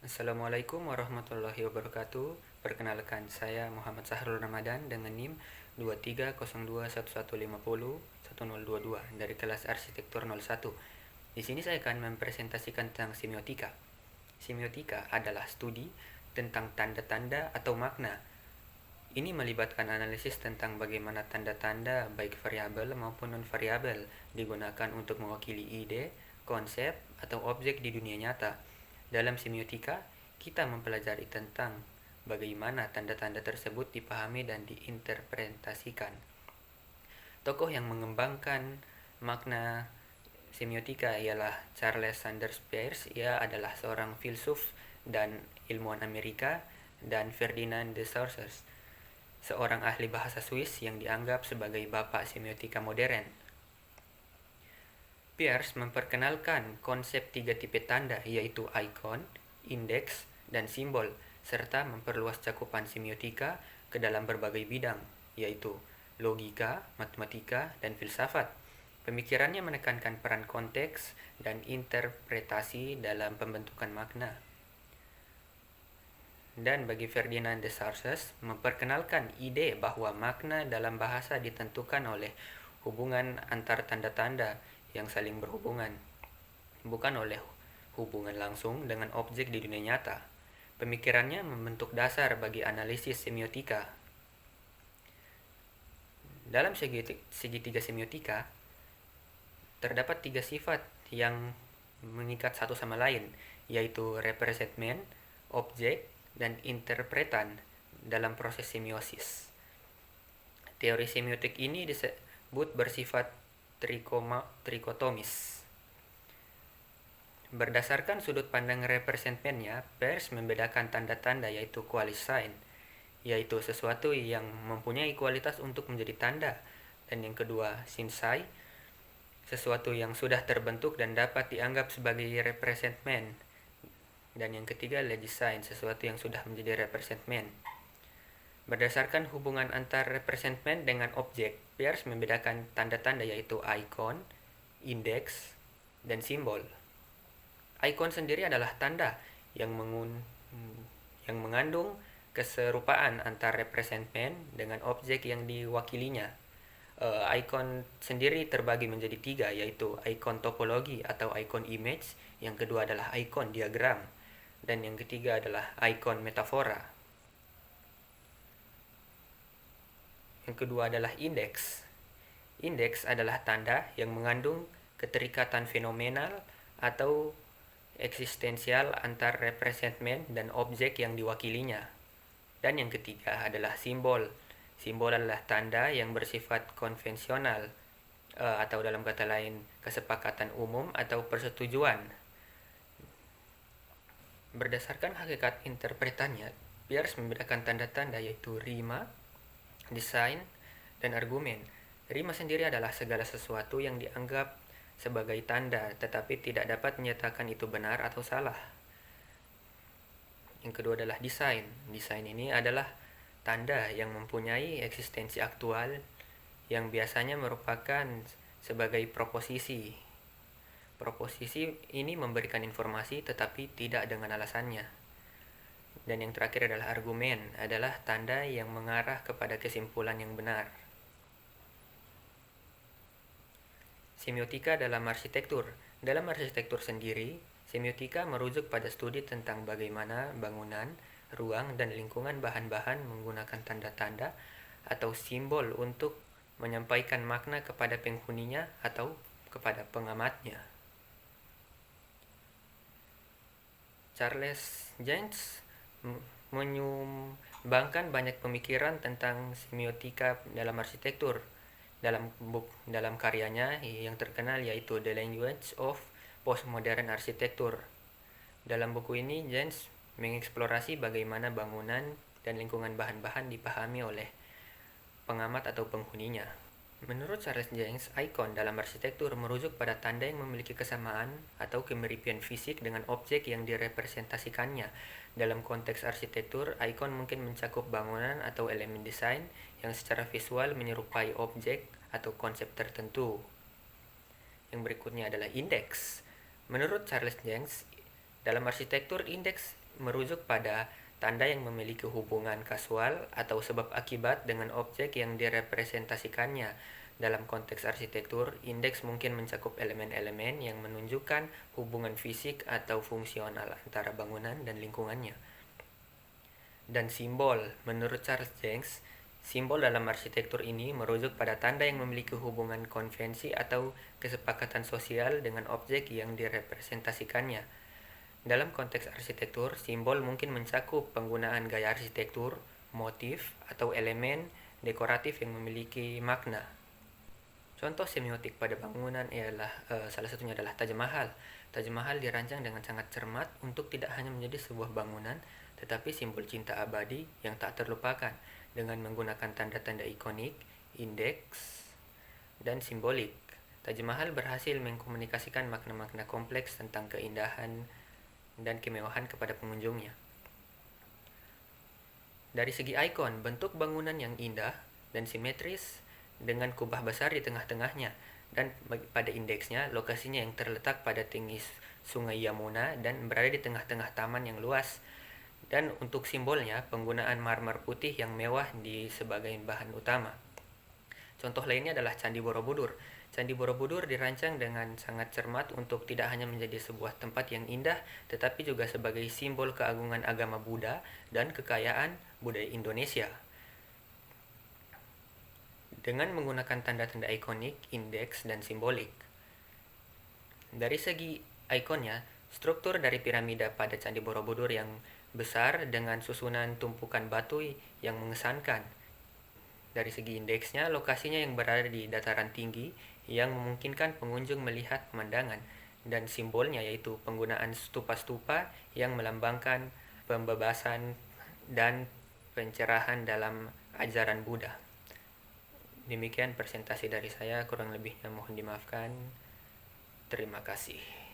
Assalamualaikum warahmatullahi wabarakatuh. Perkenalkan, saya Muhammad Sahrul Ramadan dengan NIM 230211501022 dari kelas Arsitektur 01. Di sini saya akan mempresentasikan tentang semiotika. Semiotika adalah studi tentang tanda-tanda atau makna. Ini melibatkan analisis tentang bagaimana tanda-tanda baik variabel maupun non-variabel digunakan untuk mewakili ide, konsep, atau objek di dunia nyata. Dalam semiotika, kita mempelajari tentang bagaimana tanda-tanda tersebut dipahami dan diinterpretasikan. Tokoh yang mengembangkan makna semiotika ialah Charles Sanders Peirce. Ia adalah seorang filsuf dan ilmuwan Amerika, dan Ferdinand de Saussure, seorang ahli bahasa Swiss yang dianggap sebagai bapak semiotika modern. Peirce memperkenalkan konsep tiga tipe tanda, yaitu ikon, indeks, dan simbol, serta memperluas cakupan semiotika ke dalam berbagai bidang, yaitu logika, matematika, dan filsafat. Pemikirannya menekankan peran konteks dan interpretasi dalam pembentukan makna. Dan bagi Ferdinand de Saussure, memperkenalkan ide bahwa makna dalam bahasa ditentukan oleh hubungan antar tanda-tanda yang saling berhubungan, bukan oleh hubungan langsung dengan objek di dunia nyata. Pemikirannya membentuk dasar bagi analisis semiotika. Dalam segitiga semiotika, terdapat tiga sifat yang mengikat satu sama lain, yaitu representmen, objek, dan interpretan dalam proses semiosis. Teori semiotik ini disebut bersifat trikotomis. Berdasarkan sudut pandang representmennya, Peirce membedakan tanda-tanda yaitu quasi-sign, yaitu sesuatu yang mempunyai kualitas untuk menjadi tanda, dan yang kedua sinsai, sesuatu yang sudah terbentuk dan dapat dianggap sebagai representmen, dan yang ketiga legisign, sesuatu yang sudah menjadi representmen. Berdasarkan hubungan antar representmen dengan objek, Peirce membedakan tanda-tanda yaitu ikon, indeks, dan simbol. Ikon sendiri adalah tanda yang mengandung keserupaan antar representmen dengan objek yang diwakilinya. Ikon sendiri terbagi menjadi tiga, yaitu ikon topologi atau ikon image, yang kedua adalah ikon diagram, dan yang ketiga adalah ikon metafora. Yang kedua adalah indeks. Indeks adalah tanda yang mengandung keterikatan fenomenal atau eksistensial antar representmen dan objek yang diwakilinya. Dan yang ketiga adalah simbol. Simbol adalah tanda yang bersifat konvensional, atau dalam kata lain kesepakatan umum atau persetujuan. Berdasarkan hakikat interpretannya, Peirce membedakan tanda-tanda yaitu rima, desain, dan argumen. Rima sendiri adalah segala sesuatu yang dianggap sebagai tanda tetapi tidak dapat menyatakan itu benar atau salah. Yang kedua adalah desain. Desain ini adalah tanda yang mempunyai eksistensi aktual yang biasanya merupakan sebagai proposisi. Proposisi ini memberikan informasi tetapi tidak dengan alasannya. Dan yang terakhir adalah argumen, adalah tanda yang mengarah kepada kesimpulan yang benar. Semiotika dalam arsitektur. Dalam arsitektur sendiri, semiotika merujuk pada studi tentang bagaimana bangunan, ruang, dan lingkungan bahan-bahan menggunakan tanda-tanda atau simbol untuk menyampaikan makna kepada penghuninya atau kepada pengamatnya. Charles Jeans menyumbangkan banyak pemikiran tentang semiotika dalam arsitektur. Dalam karyanya yang terkenal yaitu The Language of Postmodern Architecture. Dalam buku ini, Jeans mengeksplorasi bagaimana bangunan dan lingkungan bahan-bahan dipahami oleh pengamat atau penghuninya. Menurut Charles Jeans, ikon dalam arsitektur merujuk pada tanda yang memiliki kesamaan atau kemiripan fisik dengan objek yang direpresentasikannya. Dalam konteks arsitektur, ikon mungkin mencakup bangunan atau elemen desain yang secara visual menyerupai objek atau konsep tertentu. Yang berikutnya adalah indeks. Menurut Charles Jeans, Dalam arsitektur, indeks merujuk pada tanda yang memiliki hubungan kasual atau sebab akibat dengan objek yang direpresentasikannya. Dalam konteks arsitektur, indeks mungkin mencakup elemen-elemen yang menunjukkan hubungan fisik atau fungsional antara bangunan dan lingkungannya. Dan simbol, menurut Charles Jenks, simbol dalam arsitektur ini merujuk pada tanda yang memiliki hubungan konvensi atau kesepakatan sosial dengan objek yang direpresentasikannya. Dalam konteks arsitektur, simbol mungkin mencakup penggunaan gaya arsitektur, motif, atau elemen dekoratif yang memiliki makna. Contoh semiotik pada bangunan ialah salah satunya adalah Taj Mahal. Taj Mahal dirancang dengan sangat cermat untuk tidak hanya menjadi sebuah bangunan, tetapi simbol cinta abadi yang tak terlupakan dengan menggunakan tanda-tanda ikonik, indeks, dan simbolik. Taj Mahal berhasil mengkomunikasikan makna-makna kompleks tentang keindahan dan kemewahan kepada pengunjungnya. Dari segi ikon, bentuk bangunan yang indah dan simetris dengan kubah besar di tengah-tengahnya, dan pada indeksnya lokasinya yang terletak pada tinggi sungai Yamuna dan berada di tengah-tengah taman yang luas. Dan untuk simbolnya, penggunaan marmer putih yang mewah di sebagai bahan utama. Contoh lainnya adalah Candi Borobudur. Candi Borobudur dirancang dengan sangat cermat untuk tidak hanya menjadi sebuah tempat yang indah, tetapi juga sebagai simbol keagungan agama Buddha dan kekayaan budaya Indonesia. Dengan menggunakan tanda-tanda ikonik, indeks, dan simbolik. Dari segi ikonnya, struktur dari piramida pada Candi Borobudur yang besar dengan susunan tumpukan batu yang mengesankan. Dari segi indeksnya, lokasinya yang berada di dataran tinggi yang memungkinkan pengunjung melihat pemandangan, dan simbolnya yaitu penggunaan stupa-stupa yang melambangkan pembebasan dan pencerahan dalam ajaran Buddha. Demikian presentasi dari saya, kurang lebihnya mohon dimaafkan. Terima kasih.